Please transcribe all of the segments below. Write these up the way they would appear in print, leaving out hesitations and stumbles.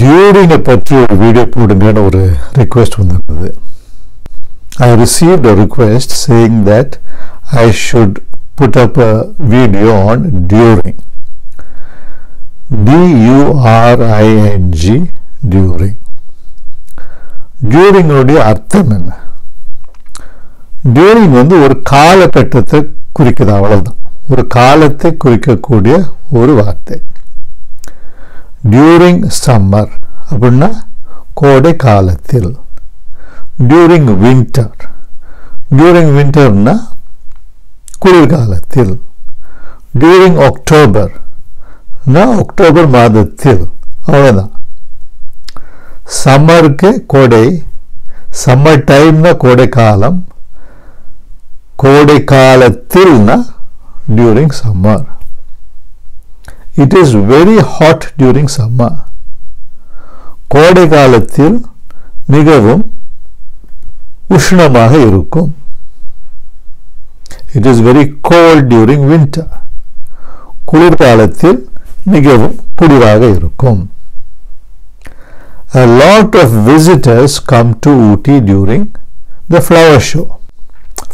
during பற்றி ஒரு video போடுங்கன்னு ஒரு ரிக்வெஸ்ட் வந்திருந்தது. I received a request saying that I should put up a video on during. during during. during உடைய அர்த்தம் என்ன? during வந்து ஒரு காலகட்டத்தை குறிக்குது, அவ்வளவுதான். ஒரு காலத்தை குறிக்கக்கூடிய ஒரு வார்த்தை. during summer அப்படின்னா கோடை காலத்தில். during winter winterனா குளிர்காலத்தில். during October அக்டோபர் மாதத்தில். அவ்வளோதான். சம்மருக்கு கோடை, சம்மர் டைம்னா கோடை காலம், கோடை காலத்தில்னா during summer. It is very hot during summer. கோடை காலத்தில் மிகவும் உஷ்ணமாக இருக்கும். It is very cold during winter. குளிர்காலத்தில் மிகவும் குளிராக இருக்கும். A lot of visitors come to Ooty during the flower show.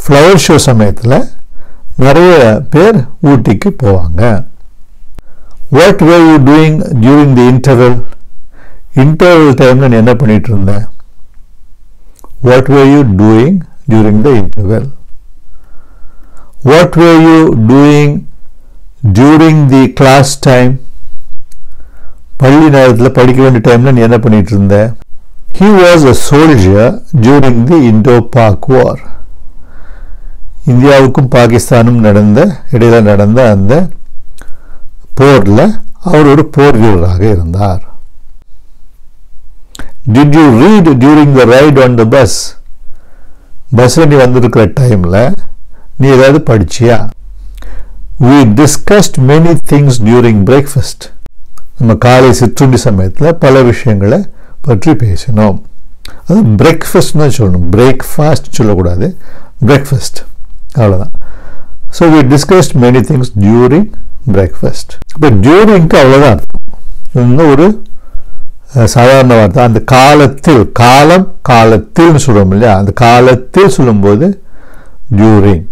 Flower show சமயத்தில் நிறைய பேர் ஊட்டிக்கு போவாங்க. What were you doing during the interval? Interval டைம்ல நீ என்ன பண்ணிட்டு இருந்த? What were you doing during the interval? What were you doing during the class time? பள்ளி நேரத்தில் படிக்க வேண்டிய டைம்ல நீ என்ன பண்ணிட்டு இருந்த? He was a soldier during the Indo-Pak War. இந்தியாவுக்கும் பாகிஸ்தானும் இடையில நடந்த அந்த போர்ல அவர் ஒரு போர் வீரராக இருந்தார். Did you read during the ride on the bus? பஸ்ல நீ வந்திருக்கிற டைம்ல நீ ஏதாவது படிச்சியா? We discussed many things during breakfast. நம்ம காலை சிற்றுண்டி சமயத்தில் பல விஷயங்களை பற்றி பேசினோம். அது பிரேக்ஃபாஸ்ட்னு சொல்லணும், பிரேக்ஃபாஸ்ட் சொல்லக்கூடாது, பிரேக்ஃபாஸ்ட். அவ்வளோதான். So we discussed many things during breakfast. இப்போ டியூரிங்க்கு அவ்வளோதான் அர்த்தம். இன்னும் ஒரு சாதாரண வார்த்தை. அந்த காலத்தில், காலத்தில்னு சொல்கிறோம் இல்லையா, அந்த காலத்தில் சொல்லும்போது டியூரிங்.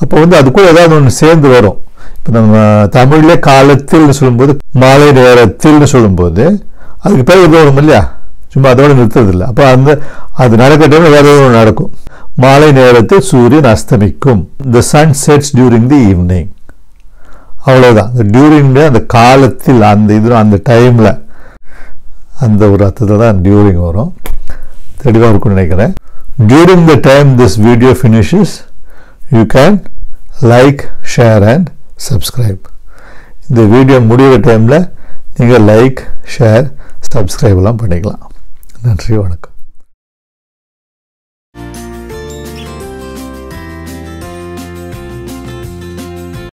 அப்போ வந்து அது கூட ஏதாவது ஒன்று சேர்ந்து வரும். இப்போ நம்ம தமிழ்லே காலத்தில்னு சொல்லும்போது, மாலை நேரத்தில்னு சொல்லும்போது அதுக்கு பேர் இது வரும் இல்லையா, சும்மா அதோடு நிறுத்துறதில்லை. அப்போ அது நடக்கிற டைம் வேறு ஒன்று நடக்கும். மாலை நேரத்தில் சூரியன் அஸ்தமிக்கும். The sun sets during the evening. அவ்வளோதான். இந்த டியூரிங் அந்த காலத்தில், அந்த டைமில், அந்த ஒரு அர்த்தத்தை தான் டியூரிங் வரும். தெளிவாக இருக்கும்னு நினைக்கிறேன். During the time this video finishes, you can like, share and subscribe. இந்த வீடியோ முடிகிற டைமில் நீங்கள் லைக், ஷேர், சப்ஸ்கிரைப்லாம் பண்ணிக்கலாம். நன்றி, வணக்கம்.